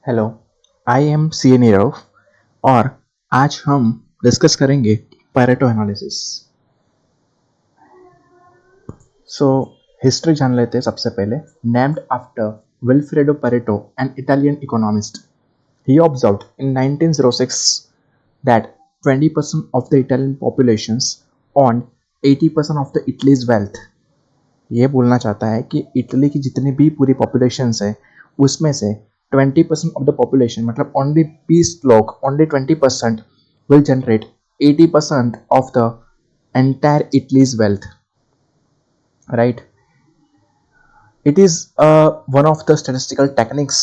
Hello, I M C ए नीरव और आज हम डिस्कस करेंगे पैरेटो एनालिसिस। सो हिस्ट्री जान लेते हैं सबसे पहले। Named after Vilfredo Pareto, an Italian economist, he observed in 1906 that 20% of the Italian populations owned 80% of the Italy's wealth। ये बोलना चाहता है कि इटली की जितनी भी पूरी पॉपुलेशन है उसमें से 20% ऑफ द पॉपुलेशन मतलब ओनली 20 लोग, only 20% will generate 80% of the entire Italy's wealth, right. It is one of the statistical techniques,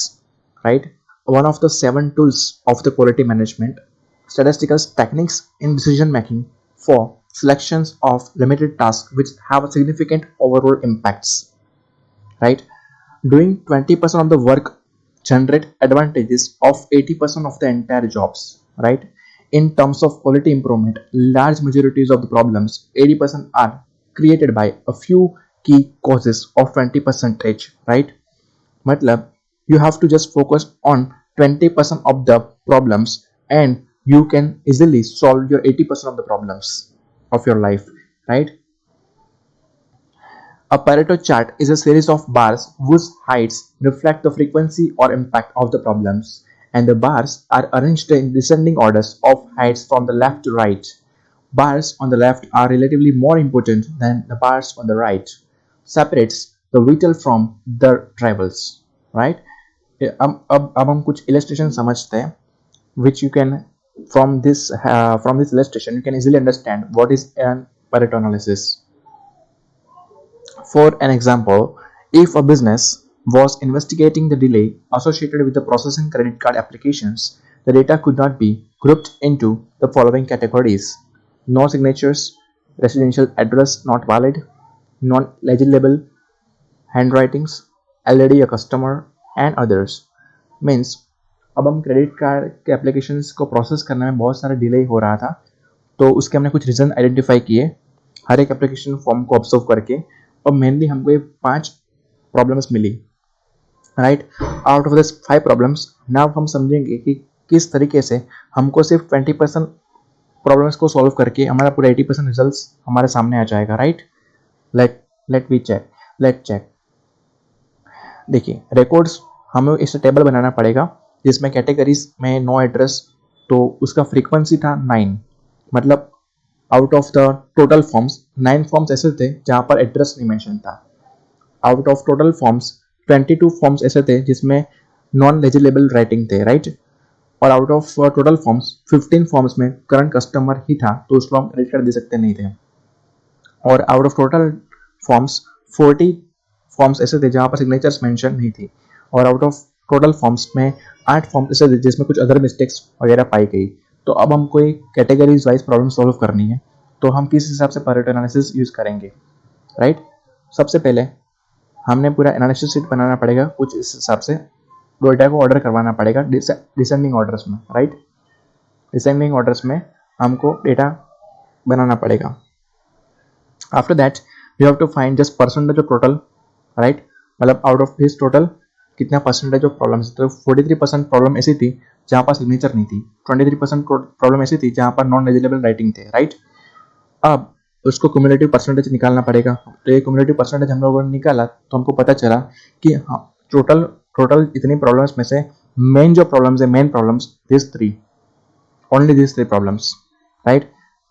right? One of the 7 tools of the quality management. Statistical techniques in decision making for selections of limited tasks which have significant overall impacts, right? Doing 20% of the work generate advantages of 80% of the entire jobs, right? In terms of quality improvement, large majorities of the problems, 80% are created by a few key causes of 20%, right? Matlab, you have to just focus on 20% of the problems and you can easily solve your 80% of the problems of your life, right? A Pareto chart is a series of bars whose heights reflect the frequency or impact of the problems, and the bars are arranged in descending orders of heights from the left to right. Bars on the left are relatively more important than the bars on the right. Separates the vital from the tribals, right? अब हम कुछ illustration समझते हैं, which you can from this illustration you can easily understand what is an Pareto analysis. For an example, if a business was investigating the delay associated with the processing credit card applications, the data could not be grouped into the following categories: no signatures, residential address not valid, non-legible handwritings, already a customer, and others. Means अब हम credit card के applications को process करने में बहुत सारा delay हो रहा था, तो उसके हमने कुछ रीजन आइडेंटिफाई किए हर एक एप्लीकेशन फॉर्म को ऑब्जर्व करके, और मेनली हमको ये 5 प्रॉब्लम्स मिली, right. Out of this 5 problems now हम समझेंगे कि किस तरीके से हमको सिर्फ 20% प्रॉब्लम्स को सॉल्व करके हमारा पूरा 80% रिजल्ट्स हमारे सामने आ जाएगा, राइट। Let check. देखिए, रिकॉर्ड्स हमें इस टेबल बनाना पड़ेगा जिसमें कैटेगरीज में नो एड्रेस, तो उसका फ्रीक्वेंसी था 9, मतलब out of the total forms 9 forms ऐसे थे जहां पर एड्रेस नहीं मेंशन था। Out of total forms 22 forms ऐसे थे जिसमें नॉन लेजिबल राइटिंग थे, राइट। और out of total forms 15 forms में करंट कस्टमर ही था, तो उसको हम क्रेडिट कार्ड दे सकते नहीं थे। और out of total forms 40 forms ऐसे थे जहां पर सिग्नेचर्स मेंशन नहीं थी। और आउट ऑफ टोटल फॉर्म्स में 8 फॉर्म्स ऐसे थे जिसमें कुछ अदर मिस्टेक्स वगैरह पाई गई। तो अब हमको एक कैटेगरीज वाइज प्रॉब्लम सॉल्व करनी है, तो हम किस हिसाब से पैरेटो एनालिसिस यूज करेंगे, राइट। सबसे पहले हमने पूरा एनालिसिस शीट बनाना पड़ेगा, कुछ इस हिसाब से डेटा को ऑर्डर करवाना पड़ेगा डिसेंडिंग ऑर्डर्स में, राइट। डिसेंडिंग ऑर्डर्स में हमको डेटा बनाना पड़ेगा। After that you have to find just percentage of total, right. मतलब आउट ऑफ दिस टोटल कितना परसेंटेज ऑफ प्रॉब्लम्स। तो 43% प्रॉब्लम ऐसी थी जहां पर सिग्नेचर नहीं थी, 23% प्रॉब्लम ऐसी थी जहां पर नॉन लेजिबल राइटिंग थे, राइट। अब उसको क्यूमुलेटिव परसेंटेज निकालना पड़ेगा। तो ये क्यूमुलेटिव परसेंटेज हम लोगों ने निकाला तो हमको पता चला कि हाँ, टोटल इतनी प्रॉब्लम्स में से मेन जो प्रॉब्लम्स है, main problems only this 3 problems, right.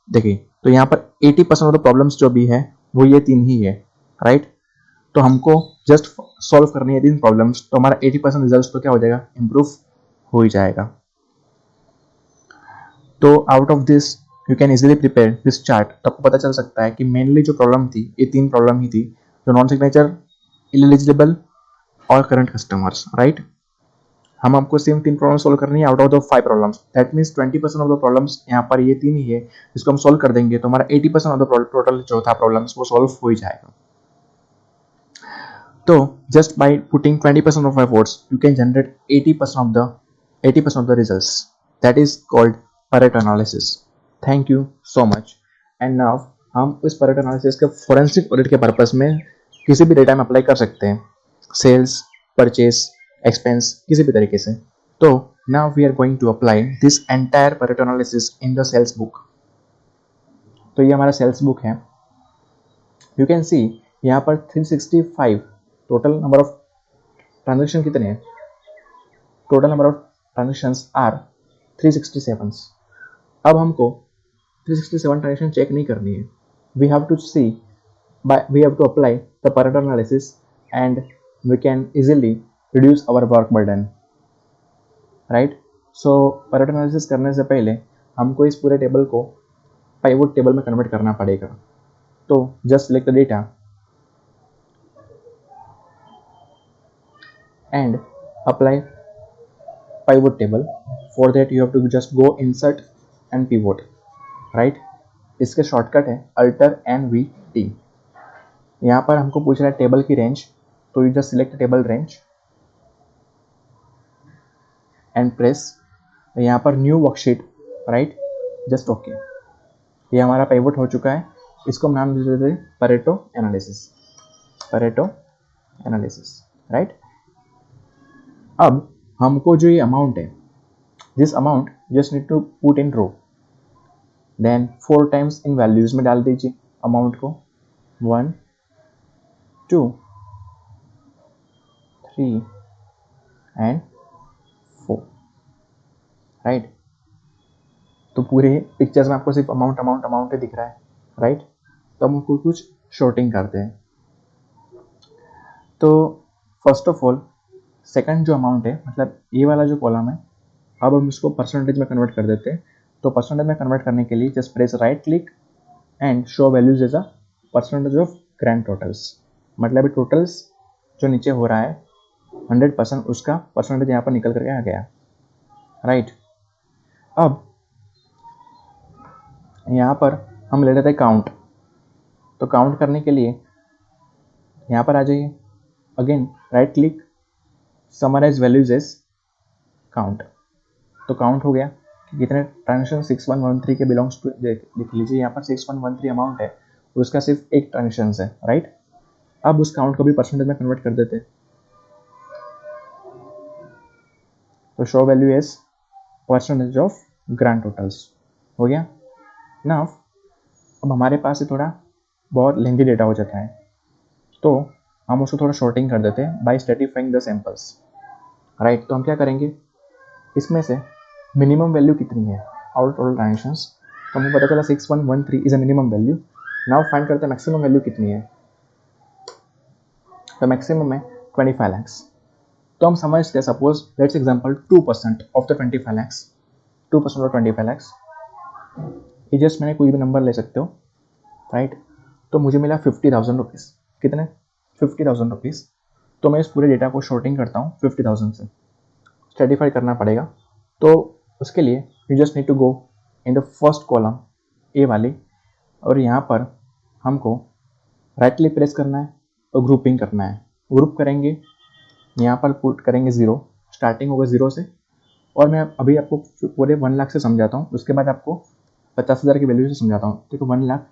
देखिए, तो यहाँ पर 80% ऑफ द प्रॉब्लम्स जो भी है वो ये 3 ही है, राइट। तो हमको जस्ट सॉल्व करनी है 3 प्रॉब्लम्स, तो हमारा 80% रिजल्ट तो क्या हो जाएगा, इंप्रूव हो ही जाएगा। तो out of this you can easily prepare this chart. तो आपको पता चल सकता है कि मेनली जो प्रॉब्लम थी ये 3 प्रॉब्लम ही थी, जो नॉन सिग्नेचर, इलिजिबल और करंट कस्टमर्स, राइट। हम आपको सेम 3 प्रॉब्लम सॉल्व करनी है out of the 5 problems. That means 20% of the problems यहाँ पर ये 3 ही है जिसको हम सॉल्व कर देंगे, तो हमारा 80% ऑफ द टोटल जो था प्रॉब्लम्स वो सॉल्व हो ही जाएगा। तो just by putting 20% of efforts, you can generate 80% of the results. That is called Pareto analysis. Thank you so much. And now हम इस Pareto analysis के forensic audit के पर्पस में किसी भी डेटा में अप्लाई कर सकते हैं, सेल्स, परचेस, एक्सपेंस, किसी भी तरीके से। तो now we are going to apply this entire Pareto analysis in the sales book. तो ये हमारा सेल्स बुक है। यू कैन सी यहाँ पर 365 टोटल नंबर ऑफ ट्रांजेक्शन कितने हैं? Total number of transactions are 367। अब हमको 367 ट्रांजेक्शन चेक नहीं करनी है। We have to see we have to apply the Pareto analysis and we can easily reduce our work burden, right? So Pareto analysis करने से पहले हमको इस पूरे टेबल को पाइवोट टेबल में कन्वर्ट करना पड़ेगा। तो just select the data and apply pivot table. For that you have to just go insert and pivot, right? इसके शॉर्टकट है Alter NVT। यहाँ पर हमको पूछ रहा है टेबल की रेंज, तो you just select table range and press. यहाँ पर new worksheet, right, just okay. ये हमारा पाइवट हो चुका है। इसको हम नाम दे देते हैं Pareto analysis, Pareto analysis, right. अब हमको जो ये अमाउंट है, this amount just need to put in row, then 4 times in values में डाल दीजिए अमाउंट को, 1 2 3 एंड 4, राइट। तो पूरे पिक्चर्स में आपको सिर्फ अमाउंट अमाउंट अमाउंट ही दिख रहा है, राइट। तो हम उसको कुछ शॉर्टिंग करते हैं। तो फर्स्ट ऑफ ऑल सेकंड जो अमाउंट है, मतलब ये वाला जो कॉलम है, अब हम इसको परसेंटेज में कन्वर्ट कर देते हैं। तो परसेंटेज में कन्वर्ट करने के लिए just press right click and show values as a percentage of grand totals. मतलब टोटल्स जो नीचे हो रहा है 100%, उसका परसेंटेज यहाँ पर निकल करके आ गया, राइट। अब यहाँ पर हम ले लेते हैं काउंट। तो काउंट करने के लिए यहाँ पर आ जाइए, again right click, summarize values as count. तो काउंट हो गया कि कितने ट्रांजेक्शन 6113 के बिलोंग्स टू, देख लीजिए यहाँ पर 6113 अमाउंट है, उसका सिर्फ एक ट्रांजेक्शन है, राइट। अब उस काउंट को भी परसेंटेज में कन्वर्ट कर देते हैं। तो show value as percentage of grand totals हो गया। नाउ अब हमारे पास ये थोड़ा बहुत लेंथी डेटा हो जाता है, तो हम उसको थोड़ा शॉर्टिंग कर देते हैं बाय स्ट्रेटिफाइंग द सैंपल्स, राइट। तो हम क्या करेंगे, इसमें से मिनिमम वैल्यू कितनी है आउट टोटल ट्रांजेक्शंस, तो हमें पता चला 6113 is a minimum value. Now find करते हैं मैक्सिमम वैल्यू कितनी है। तो मैक्सिमम है 25 lakhs। तो हम समझते हैं, suppose let's example 2% of the 25 lakhs, 2% of 25 lakhs, ये जस्ट मैंने कोई भी नंबर ले सकते हो, राइट। तो मुझे मिला 50,000 रुपीज़। कितने? 50,000 रुपीज़। तो मैं इस पूरे डेटा को शॉर्टिंग करता हूँ 50,000 से, स्ट्रेटिफाई करना पड़ेगा। तो उसके लिए you just need to go in the first column, A वाली, और यहाँ पर हमको राइट क्लिक प्रेस करना है और ग्रुपिंग करना है। ग्रुप करेंगे, यहाँ पर पुट करेंगे 0, स्टार्टिंग होगा 0 से। और मैं अभी आपको पूरे 1 लाख से समझाता हूँ, उसके बाद आपको 50,000 की वैल्यू से समझाता हूँ। देखो 1 लाख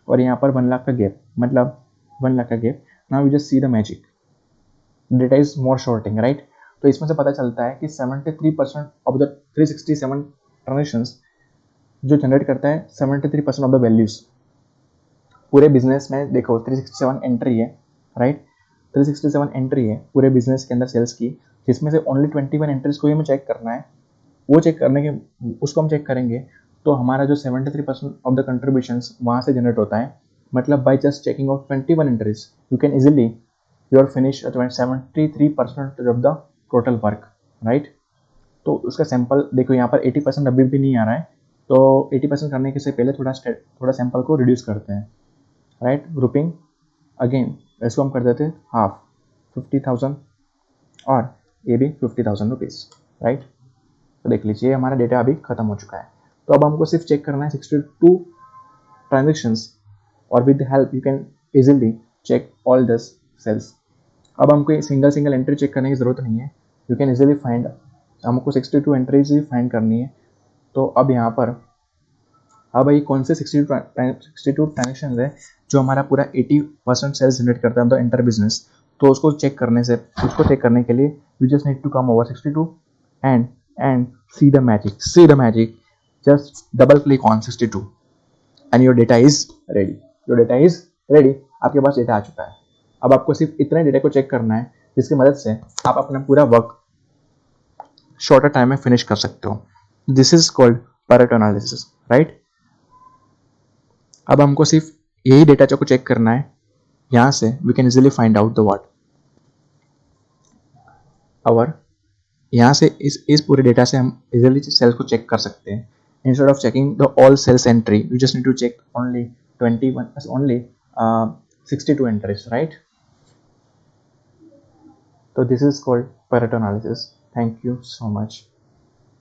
और यहाँ पर 1 लाख का गैप, मतलब 1 लाख का gap. Now you just see the magic, data is more sorting, right. तो इसमें से पता चलता है कि 73% ऑफ द 367 ट्रांजेक्शंस जो जनरेट करता है 73% ऑफ द वैल्यूज। पूरे बिजनेस में देखो 367 एंट्री है, राइट, 367 एंट्री है पूरे बिजनेस के अंदर सेल्स की, जिसमें से ओनली 21 एंट्रीज को ही हमें चेक करना है। वो चेक करने के, उसको हम चेक करेंगे तो हमारा जो 73% ऑफ द कंट्रीब्यूशंस वहाँ से जनरेट होता है। मतलब by just checking of 21 entries you can easily you are finish 73% of the total work, right. तो उसका सैंपल देखो, यहाँ पर 80% अभी भी नहीं आ रहा है, तो 80% करने के से पहले थोड़ा सैंपल को रिड्यूस करते हैं, राइट। ग्रुपिंग अगेन, इसको हम कर देते हैं हाफ, 50,000 और ये भी 50,000 रुपीज़, राइट। तो देख लीजिए हमारा डेटा अभी खत्म हो चुका है। तो अब हमको सिर्फ चेक करना है 62 ट्रांजेक्शंस, और with help you can easily check all the sales. अब हमको सिंगल एंट्री चेक करने की ज़रूरत नहीं है, यू कैन इजीली फाइंड, हमको 62 एंट्रीज ही फाइंड करनी है। तो अब यहाँ पर अब ये कौन से 62 ट्रांजेक्शन है जो हमारा पूरा 80% सेल्स जनरेट करता है द इंटर बिजनेस। तो उसको चेक करने के लिए you just need to come over 62 and see the magic. Just double click on 62 and your data is ready. आपके पास डेटा आ चुका है. अब आपको सिर्फ इतने डेटा को चेक करना है जिसकी मदद से आप अपना पूरा वर्क शॉर्टर टाइम में फिनिश कर सकते हो. This is called Pareto analysis, right. अब हमको सिर्फ यही डेटा को चेक करना है. यहाँ से we can easily find out the what hour. यहाँ से इस पूरे डेटा से हम इजिली सेल्स को चेक कर सकते हैं. Instead of checking the all sales entry, you just need to check only 62 entries, right? So this is called Pareto analysis. Thank you so much.